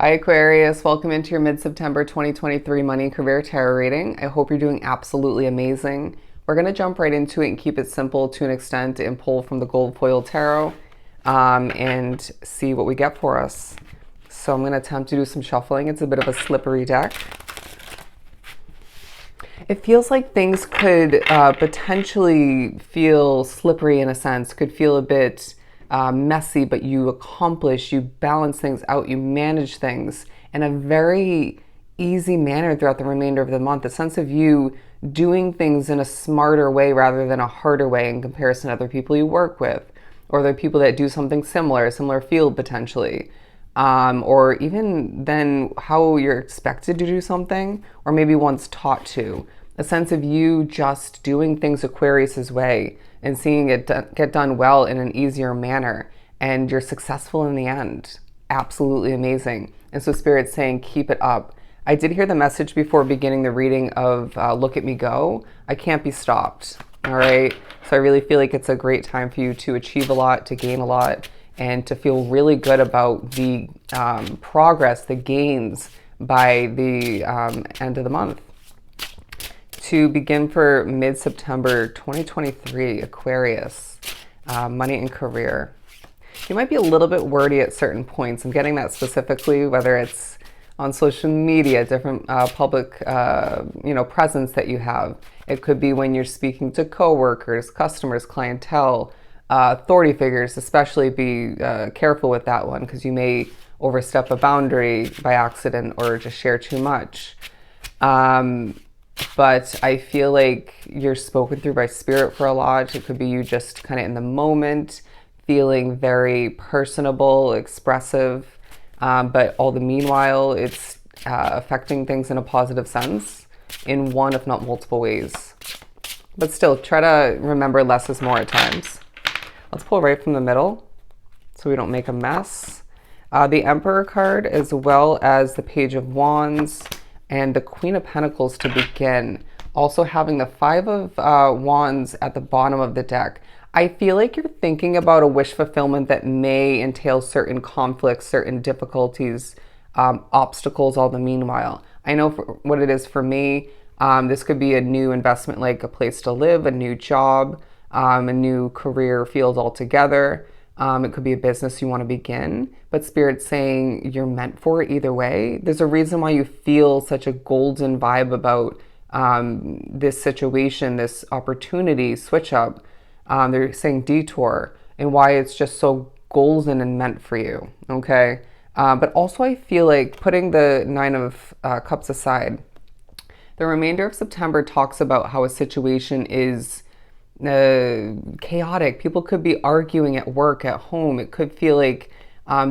Hi Aquarius, welcome into your mid-September 2023 money and career tarot reading. I hope you're doing absolutely amazing. We're going to jump right into it and keep it simple to an extent and pull from the gold foil tarot and see what we get for us. So I'm going to attempt to do some shuffling. It's a bit of a slippery deck. It feels like things could potentially feel slippery in a sense, could feel a bit messy, but you accomplish, you balance things out, you manage things in a very easy manner throughout the remainder of the month. A sense of you doing things in a smarter way rather than a harder way in comparison to other people you work with, or the people that do something similar, a similar field potentially. Or even then how you're expected to do something, or maybe once taught to. A sense of you just doing things Aquarius's way and seeing it get done well in an easier manner, and you're successful in the end. Absolutely amazing. And so Spirit's saying, keep it up. I did hear the message before beginning the reading of look at me go. I can't be stopped. All right. So I really feel like it's a great time for you to achieve a lot, to gain a lot, and to feel really good about the progress, the gains by the end of the month. To begin for mid-September 2023, Aquarius, money and career. You might be a little bit wordy at certain points. I'm getting that specifically, whether it's on social media, different public presence that you have. It could be when you're speaking to coworkers, customers, clientele, authority figures. Especially be careful with that one, because you may overstep a boundary by accident or just share too much. But I feel like you're spoken through by Spirit for a lot. It could be you just kind of in the moment, feeling very personable, expressive, but all the meanwhile, it's affecting things in a positive sense in one, if not multiple ways. But still, try to remember less is more at times. Let's pull right from the middle so we don't make a mess. The Emperor card, as well as the Page of Wands and the Queen of Pentacles to begin. Also having the Five of Wands at the bottom of the deck. I feel like you're thinking about a wish fulfillment that may entail certain conflicts, certain difficulties, obstacles, all the meanwhile. I know for what it is for me, this could be a new investment, like a place to live, a new job, a new career field altogether. It could be a business you want to begin, but Spirit's saying you're meant for it either way. There's a reason why you feel such a golden vibe about this situation, this opportunity, switch up. They're saying detour, and why it's just so golden and meant for you, okay? But also I feel like, putting the Nine of Cups aside, the remainder of September talks about how a situation is chaotic. People could be arguing at work, at home. It could feel like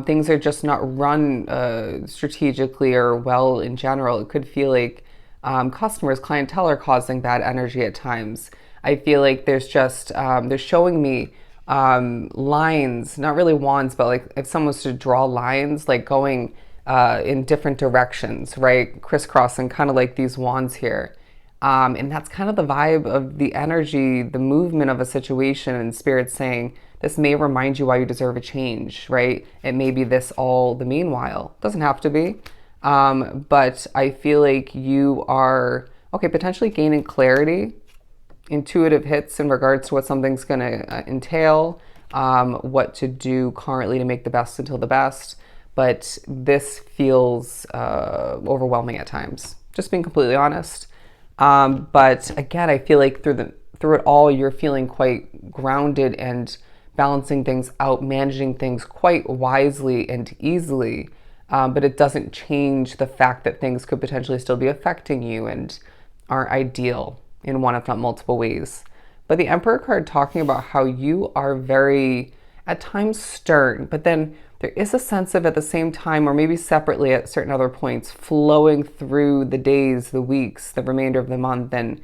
things are just not run strategically or well in general. It could feel like customers, clientele are causing bad energy at times. I feel like there's just, they're showing me lines, not really wands, but like if someone was to draw lines, like going in different directions, right? Crisscrossing, kind of like these wands here. And that's kind of the vibe of the energy, the movement of a situation, and Spirit saying this may remind you why you deserve a change, right? It may be this all the meanwhile. Doesn't have to be. But I feel like you are, okay, potentially gaining clarity, intuitive hits in regards to what something's going to entail, what to do currently to make the best until the best. But this feels overwhelming at times, just being completely honest. But again, I feel like through it all, you're feeling quite grounded and balancing things out, managing things quite wisely and easily. But it doesn't change the fact that things could potentially still be affecting you and aren't ideal in one, if not multiple ways. But the Emperor card talking about how you are very, at times, stern, but then there is a sense of, at the same time, or maybe separately at certain other points, flowing through the days, the weeks, the remainder of the month, and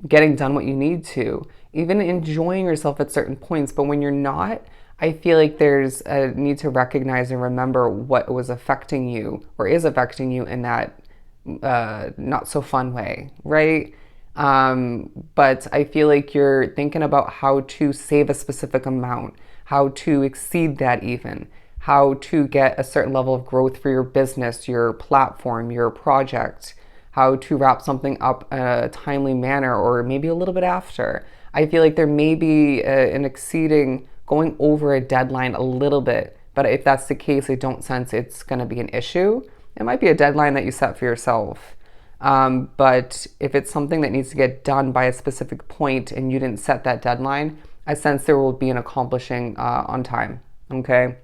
getting done what you need to, even enjoying yourself at certain points. But when you're not, I feel like there's a need to recognize and remember what was affecting you, or is affecting you, in that not so fun way, right? But I feel like you're thinking about how to save a specific amount, how to exceed that even, how to get a certain level of growth for your business, your platform, your project, how to wrap something up in a timely manner or maybe a little bit after. I feel like there may be an exceeding, going over a deadline a little bit, but if that's the case, I don't sense it's going to be an issue. It might be a deadline that you set for yourself. But if it's something that needs to get done by a specific point and you didn't set that deadline, I sense there will be an accomplishing on time. Okay.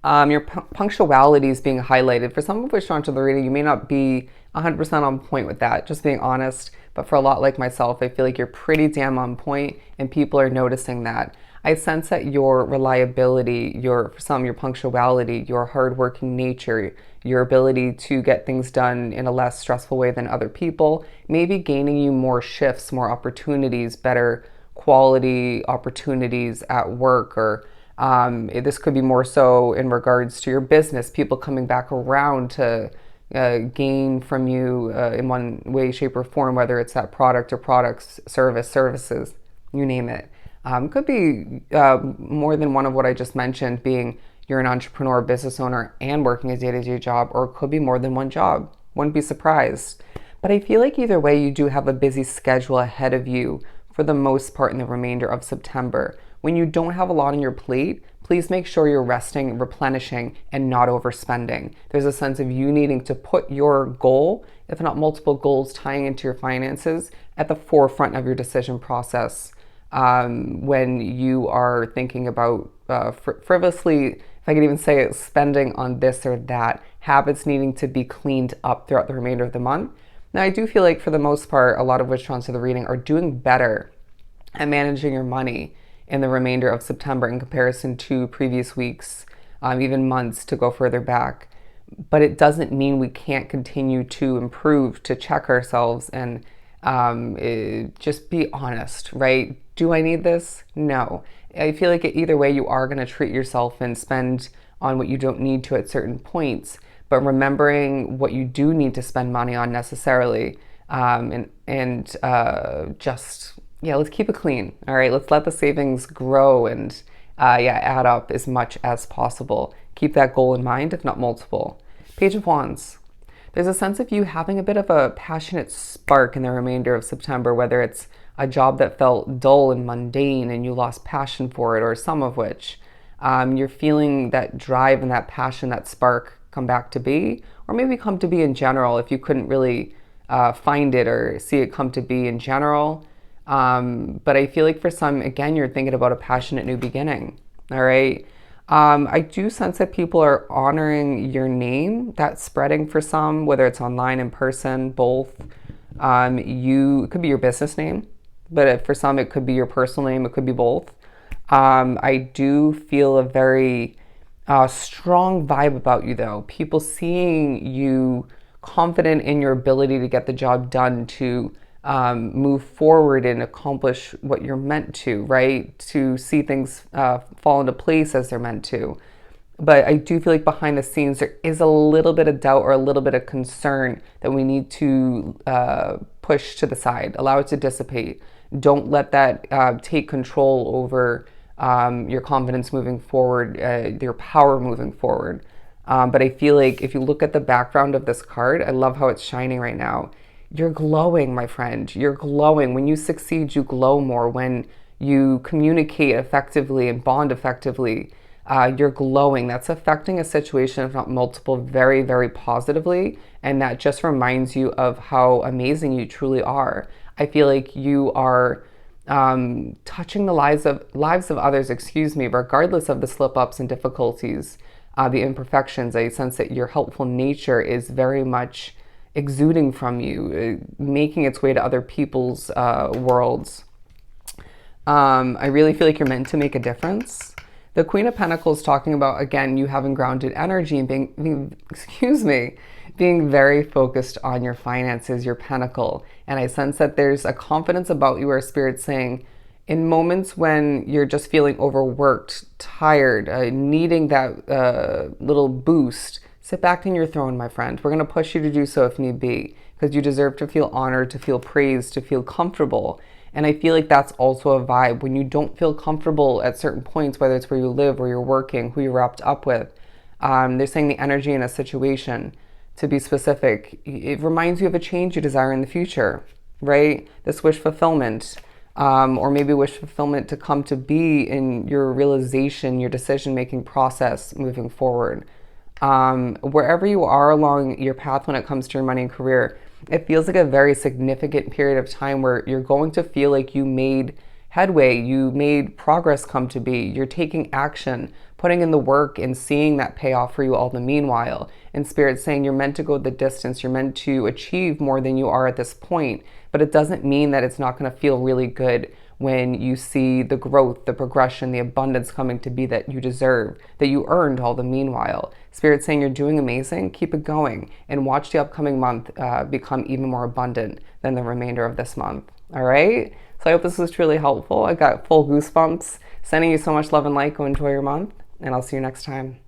Your punctuality is being highlighted. For some of which drawn to the reading, you may not be 100% on point with that, just being honest. But for a lot like myself, I feel like you're pretty damn on point and people are noticing that. I sense that your reliability, for some, your punctuality, your hardworking nature, your ability to get things done in a less stressful way than other people, may be gaining you more shifts, more opportunities, better quality opportunities at work, or this could be more so in regards to your business, people coming back around to gain from you in one way, shape, or form, whether it's that product or products, services, you name it. Could be more than one of what I just mentioned, being you're an entrepreneur, business owner, and working a day-to-day job, or it could be more than one job. Wouldn't be surprised. But I feel like either way, you do have a busy schedule ahead of you for the most part in the remainder of September. When you don't have a lot on your plate, please make sure you're resting, replenishing, and not overspending. There's a sense of you needing to put your goal, if not multiple goals tying into your finances, at the forefront of your decision process. When you are thinking about frivolously, if I could even say it, spending on this or that, habits needing to be cleaned up throughout the remainder of the month. Now, I do feel like for the most part, a lot of witch trons to the reading are doing better at managing your money in the remainder of September in comparison to previous weeks, even months to go further back. But it doesn't mean we can't continue to improve, to check ourselves and just be honest, right? Do I need this? No. I feel like either way, you are going to treat yourself and spend on what you don't need to at certain points, but remembering what you do need to spend money on necessarily, just, yeah, let's keep it clean. All right, let's let the savings grow and add up as much as possible. Keep that goal in mind, if not multiple. Page of Wands. There's a sense of you having a bit of a passionate spark in the remainder of September, whether it's a job that felt dull and mundane and you lost passion for it, or some of which. You're feeling that drive and that passion, that spark come back to be, or maybe come to be in general if you couldn't really find it or see it come to be in general. But I feel like for some, again, you're thinking about a passionate new beginning. All right. I do sense that people are honoring your name. That's spreading for some, whether it's online, in person, both. It could be your business name, but for some, it could be your personal name. It could be both. I do feel a very strong vibe about you, though. People seeing you confident in your ability to get the job done, to move forward and accomplish what you're meant to, right? To see things fall into place as they're meant to. But I do feel like behind the scenes, there is a little bit of doubt or a little bit of concern that we need to push to the side, allow it to dissipate. Don't let that take control over your confidence moving forward, your power moving forward. But I feel like if you look at the background of this card, I love how it's shining right now. You're glowing, my friend. You're glowing. When you succeed, you glow more. When you communicate effectively and bond effectively, you're glowing. That's affecting a situation, if not multiple, very, very positively. And that just reminds you of how amazing you truly are. I feel like you are touching the lives of others, regardless of the slip-ups and difficulties, the imperfections. I sense that your helpful nature is very much exuding from you, making its way to other people's worlds. I really feel like you're meant to make a difference. The Queen of Pentacles talking about, again, you having grounded energy and being very focused on your finances, your pentacle. And I sense that there's a confidence about you, or Spirit saying, in moments when you're just feeling overworked, tired, needing that little boost, sit back in your throne, my friend. We're going to push you to do so if need be, because you deserve to feel honored, to feel praised, to feel comfortable. And I feel like that's also a vibe when you don't feel comfortable at certain points, whether it's where you live, where you're working, who you're wrapped up with. They're saying the energy in a situation, to be specific, it reminds you of a change you desire in the future, right? This wish fulfillment, or maybe wish fulfillment to come to be in your realization, your decision making process moving forward. Wherever you are along your path when it comes to your money and career, it feels like a very significant period of time where you're going to feel like you made headway, you made progress come to be, you're taking action, putting in the work and seeing that pay off for you all the meanwhile. And Spirit saying you're meant to go the distance, you're meant to achieve more than you are at this point, but it doesn't mean that it's not going to feel really good when you see the growth, the progression, the abundance coming to be that you deserve, that you earned all the meanwhile. Spirit saying you're doing amazing, keep it going, and watch the upcoming month become even more abundant than the remainder of this month. All right? So I hope this was truly helpful. I got full goosebumps. Sending you so much love and light. Go enjoy your month, and I'll see you next time.